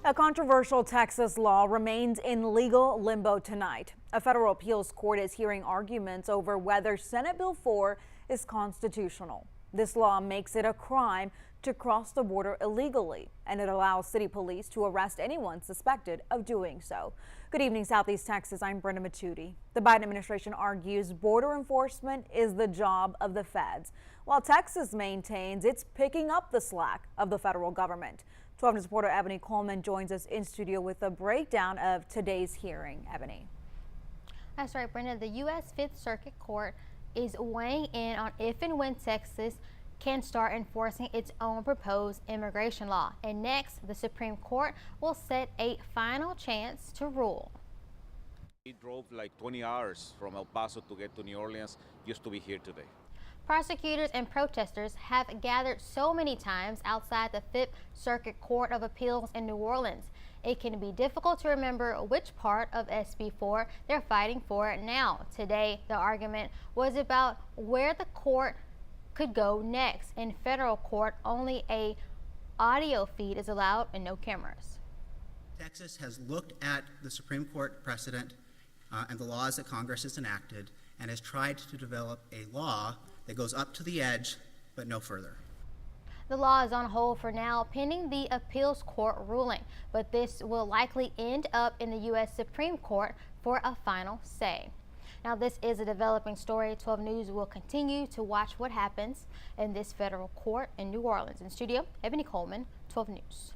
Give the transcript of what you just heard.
A controversial Texas law remains in legal limbo tonight. A federal appeals court is hearing arguments over whether Senate Bill 4 is constitutional. This law makes it a crime to cross the border illegally, and it allows city police to arrest anyone suspected of doing so. Good evening, Southeast Texas. I'm Brenda Matuti. The Biden administration argues border enforcement is the job of the feds, while Texas maintains it's picking up the slack of the federal government. 12 News reporter Ebony Coleman joins us in studio with a breakdown of today's hearing. Ebony. That's right, Brenda. The U.S. Fifth Circuit Court is weighing in on if and when Texas can start enforcing its own proposed immigration law. And next, the Supreme Court will set a final chance to rule. He drove like 20 hours from El Paso to get to New Orleans just to be here today. Prosecutors and protesters have gathered so many times outside the Fifth Circuit Court of Appeals in New Orleans. It can be difficult to remember which part of SB 4 they're fighting for now. Today, the argument was about where the court could go next. In federal court, only a audio feed is allowed and no cameras. Texas has looked at the Supreme Court precedent and the laws that Congress has enacted and has tried to develop a law that goes up to the edge but no further. The law is on hold for now, pending the appeals court ruling, but this will likely end up in the U.S. Supreme Court for a final say. Now, this is a developing story. 12 News will continue to watch what happens in this federal court in New Orleans. In studio, Ebony Coleman, 12 News.